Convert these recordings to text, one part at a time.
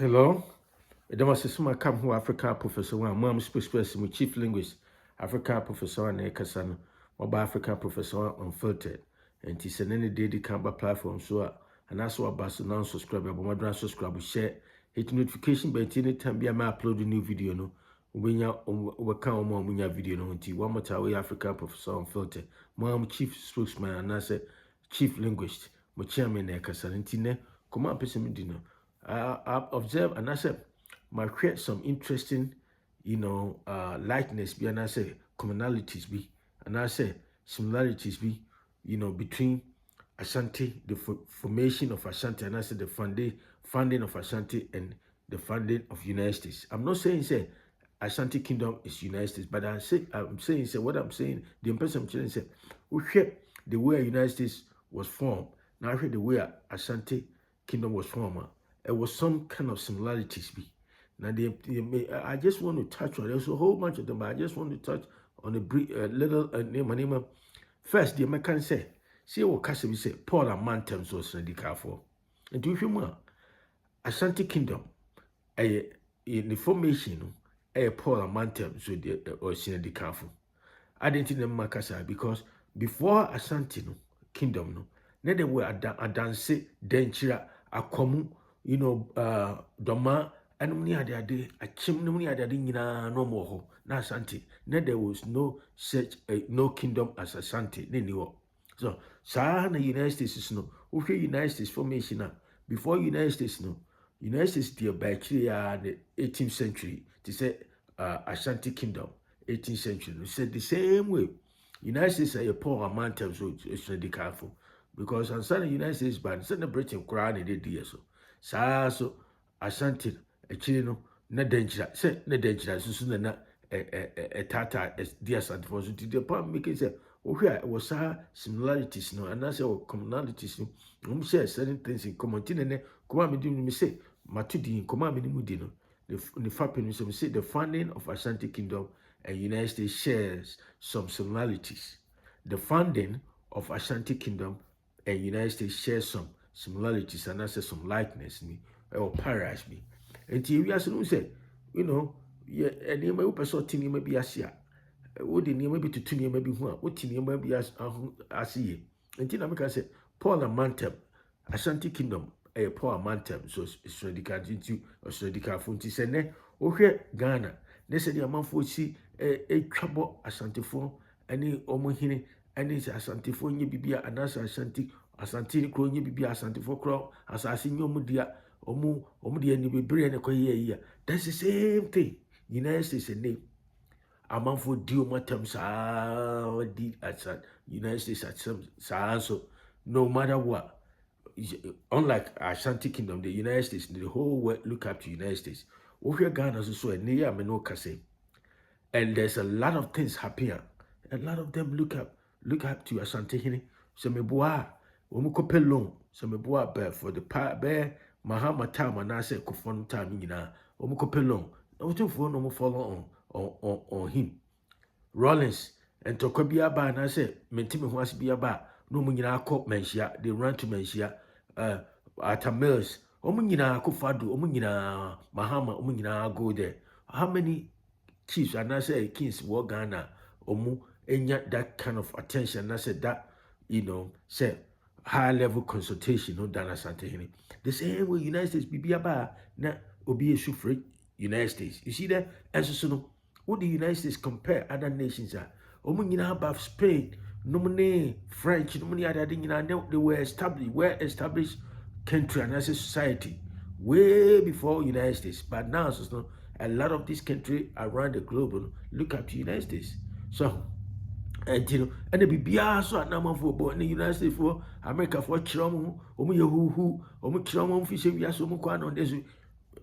Hello, Edamasisuma come who Africa professor one mom express my chief linguist, Africa professor and Ekasano, Oba Africa professor unfiltered, and tis an any day Kamba platform so and also a bus non subscriber, but modern subscribe share hit notification by any time be a upload a new video no when you overcome mom when your video no until one more time Africa professor unfiltered, mom chief spokesman and I said chief linguist, my chairman Ekasanintine, come on, person dinner. I've observed and I said, might create some interesting, likeness be and I say commonalities be and I say similarities be, between Ashanti, the formation of Ashanti, and I said the funding of Ashanti and the funding of United States. I'm not saying say Ashanti Kingdom is United States, but I'm saying say what I'm saying. The impression I'm saying say we hear the way United States was formed. Now I hear the way Ashanti Kingdom was formed. It was some kind of similarities be. Now I just want to touch on. There's a whole bunch of them, but I just want to touch on a brief, little name. First, the American say, see what Cassie say, Paul and Mantems was ready for. And do you know Ashanti Kingdom, in the formation, Paul and Mantems was ready for. I didn't think them Makasa because before Ashanti Kingdom, no, they were a dance, denchira, a common, doma, and many other day, a chimney other day, no more, na Ashanti. There was no such no kingdom as Ashanti, no. So, Sahana United States is no, okay, United States formation before United States, no, United States, dear by the 18th century, to say Ashanti Kingdom. 18th century. We said the same way. United States are a poor amount of so it's really careful. Because on the United States band, send the Britain crown in the day so. So Ashanti, a chino, na danger, say na danger, so soon na a tata as dear Santa for so the point making say, oh, here it was similarities, no, and I say commonalities, no, share certain things in common. Tina, come on, me say, Matudi, come on, me the fapping, so say the funding of Ashanti Kingdom and United States shares some similarities. The funding of Ashanti Kingdom and United States shares some similarities and also some likeness me or parallels me. And we also say, and you may person tini may be Asia. What the name may be to tini may be one, what tini may be as Asia. And Tina America say, Paul and Mantem, Ashanti Kingdom, a poor Mantem, so it's ready to into or so the Funti sene, okay, Ghana. They said the amount for see a trouble Ashantifo, any Omohine, any Ashantifo, ye bibia, and as Ashanti crony bibia, Ashantifo crow, assassin Yomudia, Omudia, and you be brain a coye. That's the same thing. United States a name. Amount for due matams did at United States at some so no matter what. Unlike Ashanti Kingdom, the United States, the whole world look up to United States. Over Ghana also a near Menokase. And there's a lot of things happening. A lot of them look up to Ashanti Hine. So me boa, omukope loan. So me boa bear for the bear Mahama time and I say kofon time omukope loan. No to for no follow on him. Rollins and Tokobia and I say mentimi was be about no munyina cop mensia, they run to mensia at Mills. Omunyina kofadu, omunyina Mahama, omunyina go there. How many chiefs and I say kings war Ghana omu enya that kind of attention and I said that say high level consultation no Dana Santehini. The same way United States be about na obi free United States. You see that? And so what the United States compare other nations are. Omu nyina above Spain, no French, no money other thing they were established country and as a society way before United States. But now so a lot of these countries around the globe look up to United States. So, and and the BBR so at number for in the United States for America for Chromo, Chromo fish, we are so much on this.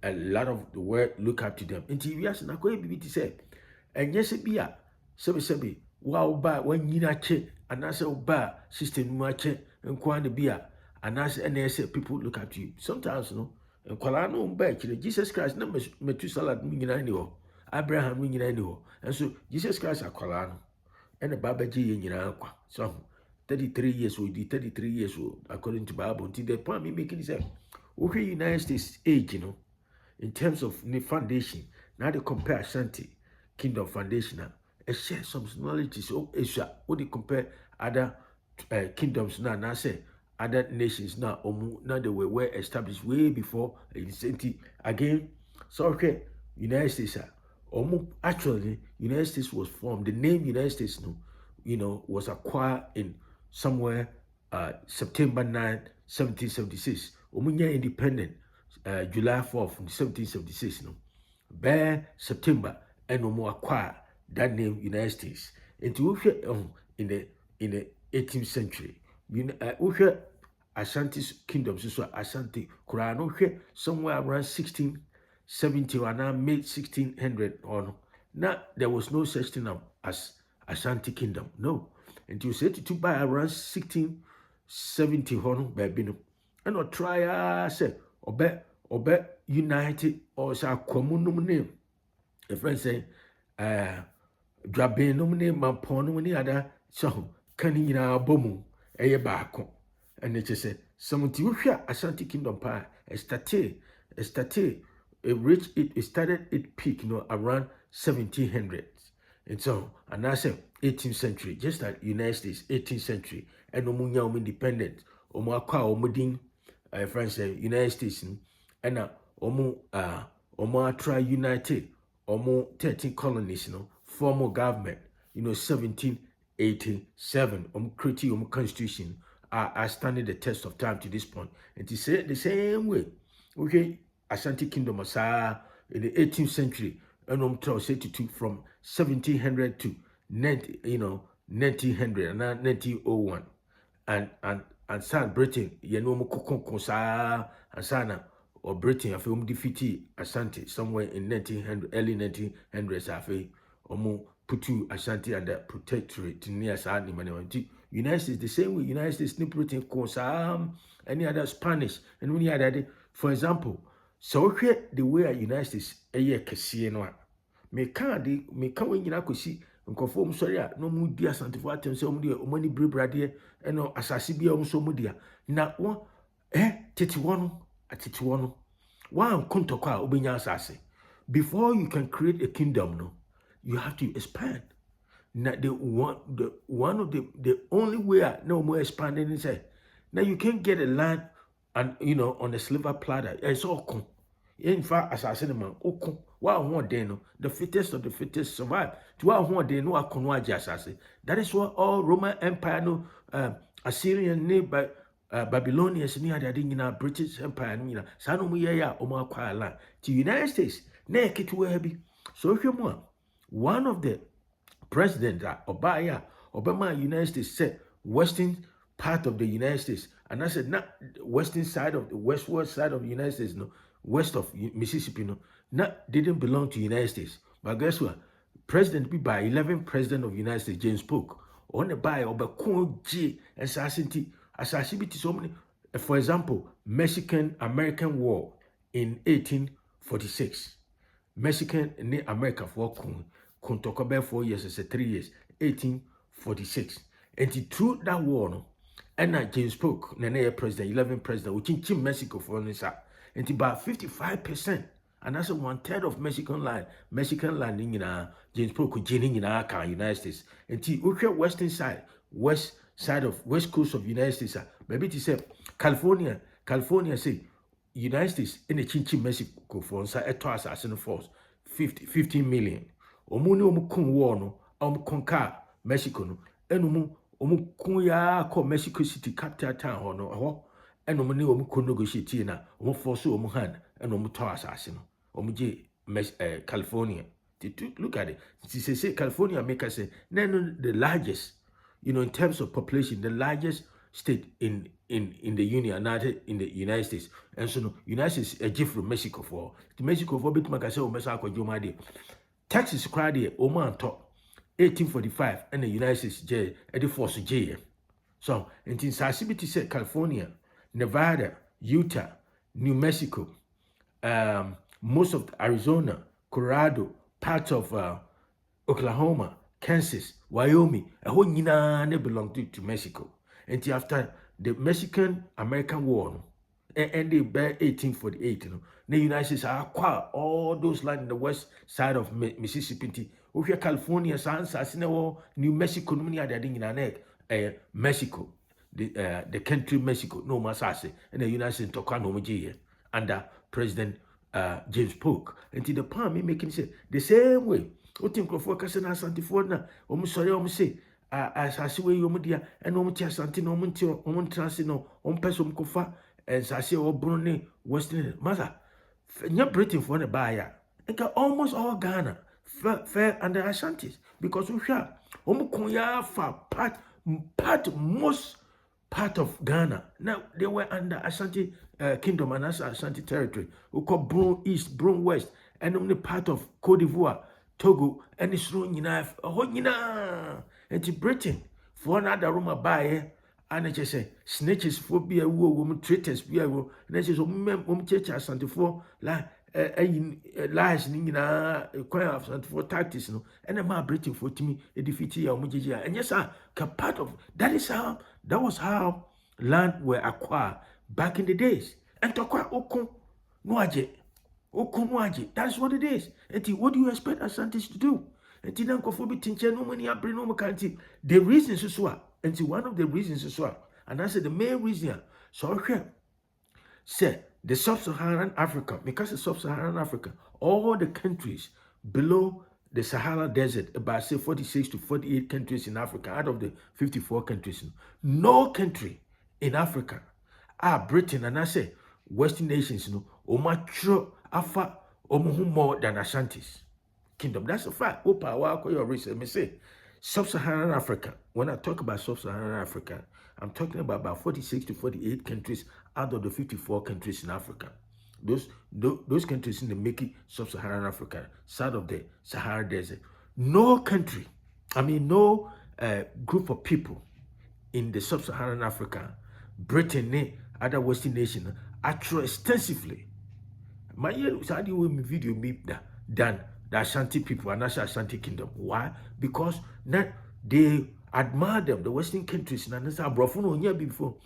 A lot of the world look up to them. And TV as na ko bibi ti say. And yes be a sebi wow ba when yina che and as ba system mu che nkwa de bia and as people look up to you. Sometimes and kwala no ba kire Jesus Christ na metu salad mu nyina ni ho. Abraham mu nyina ni ho. And so Jesus Christ akwala no. And the baba ji nyina akwa. So 33 years old, 33 years old according to Bible. Until the point me making is okay United States age, in terms of the foundation. Now they compare Ashanti Kingdom foundation. Share some knowledge. So what they compare other kingdoms now. Now say other nations now. Now they were well established way before again. So okay, United States. Actually, United States was formed. The name United States, was acquired in somewhere September 9, 1776. Omunya independent July 4th, 1776. By September, and acquire that name United States. And to in the 18th century, Ashanti kingdoms, so Ashanti Kurano somewhere around 1670 or now mid 1600 on. Now there was no such thing as Ashanti kingdom. No. And you said to buy around 1670 on baby no. And or try say obe united or sa common name. A friend say Drabe no name mampon no ni ada so kan nyina bomu eye baako. And it said, "Something you Ashanti Kingdom pa it started it started its peak around 1700s, and so and I said 18th century, just like United States 18th century, and omunya independent omu akwa omudin France United States and omu atra united omu 13 colonies formal government 1787 creating constitution are standing the test of time to this point. And to say the same way, okay, Ashanti Kingdom in the 18th century, and from 1700 to 1900 and 1901, and San Britain, and Sana or Britain, I feel defeated Ashanti somewhere in 1900, early 1900s. I feel putu Ashanti under protectorate near Sani Manewati. United States the same way. United States ni Britain any other Spanish and any other. For example, so the way United States kesiye no me can when you kosi nkofo sorry no mu di asante for atem se omani brebrade e no asase bia so mu dia na wo tete wono wan kontokwa obenya asase. Before you can create a kingdom, you have to expand. Now the only way no more expanding is now you can't get a land and on a silver platter. It's all con. In fact, as I said, man, the fittest of the fittest survive. To our one day, no assassin. That is what all Roman Empire, Assyrian by Babylonians near the British Empire, Sanomuya, Omar Kwala, to United States, naked to Webby. So if you want one of the president Obama United States said western part of the United States, and I said not western side of the westward side of the United States, west of Mississippi, didn't belong to the United States. But guess what? President be by 11 president of the United States, James Polk, on the buy of G and assassinity so many. For example, Mexican-American War in 1846. Mexican and America for Kontokobe 4 years, as 3 years, 1846. And through that war, and James Polk, president, 11 president, which in Mexico for Nisa, and about 55%, and that's 1/3 of Mexican land in James Polk, in United States. And the western side, west coast of United States, maybe to say California say United States in the Chinchi Mexico for a toss as in force 15 million. Omuni war no conquer Mexico no enu ya ko Mexico City capital town no enu negotiate na force hand enu toss as no California. Look at it. Say California make us say the largest, in terms of population, the largest state in the Union, not in the United States. And so United States a gift from Mexico for bit makase o Mexico jomade. Texas crowd Oman top 1845 and the United States J at force J. So in Sasibiti said California, Nevada, Utah, New Mexico, most of Arizona, Colorado, parts of Oklahoma, Kansas, Wyoming, a whole nina belong to Mexico. And after the Mexican-American War, ended by 1848. You know, the United States acquired all those land in the west side of Mississippi. Over California, New Mexico, Mexico, the country Mexico, no Masase, and the United States Tokano under President James Polk. And to the palm, making say the same way. O think of focus on Asante for na, sorry, say. As I see where you media and Asante no transit no person kofa as I say Brunei Western mother. You're Britain for the buyer. Almost all Ghana fair under Ashantis because we share Omukunya for most part of Ghana. Now they were under Ashanti Kingdom and Ashanti territory. We call Brun East, Brun West, and only part of Cote d'Ivoire, Togo, and it's no and Britain for another room buy and I just say snitches for be a woman traitors be a woman and I just church Asante for lies in quite of Asante for tactics no and I'm Britain for me a defeat and yes sir part of that was how land were acquired back in the days and to acquire okun noaje. That's what it is. And what do you expect Asantes to do? And the reasons is what, and one of the reasons is what, and I said the main reason. So okay, said the sub-Saharan Africa, because the sub-Saharan Africa, all the countries below the Sahara Desert, about say 46 to 48 countries in Africa, out of the 54 countries, no country in Africa Britain and I say Western nations, mature afa more than Ashantis kingdom. That's a fact. Your research. Me say sub-Saharan Africa. When I talk about sub-Saharan Africa, I'm talking about 46 to 48 countries out of the 54 countries in Africa. Those countries in the making sub-Saharan Africa, south of the Sahara Desert. No country, no group of people in the sub-Saharan Africa, Britain, other Western nations, actually extensively. My video than the Ashanti people and that's Ashanti kingdom. Why? Because they admire them, the Western countries, and that's before.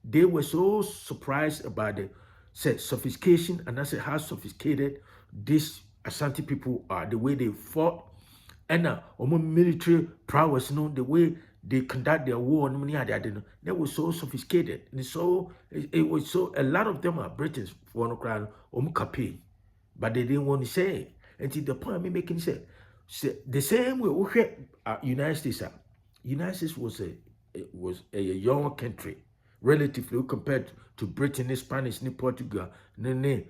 They were so surprised about the sophistication and that's how sophisticated these Ashanti people are, the way they fought, and military prowess, the way they conduct their war, they were so sophisticated. And so it was so a lot of them are British for no crown but they didn't want to say it. And to the point I'm making say the same way United States United States was a young country relatively compared to Britain, Spanish, Portugal, Italy,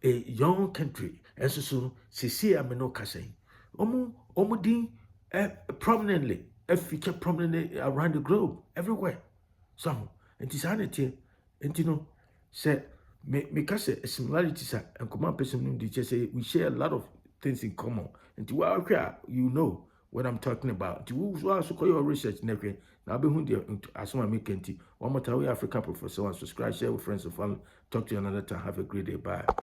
a young country. And so see I'm no saying prominently, feature prominently around the globe, everywhere. So, and this sanity, and said, because a similarities and command person say we share a lot of things in common. And to what I'm talking about. To also call your research never. Now be who as someone make one more time, African professor, and subscribe, share with friends and family. Talk to you another time. Have a great day. Bye.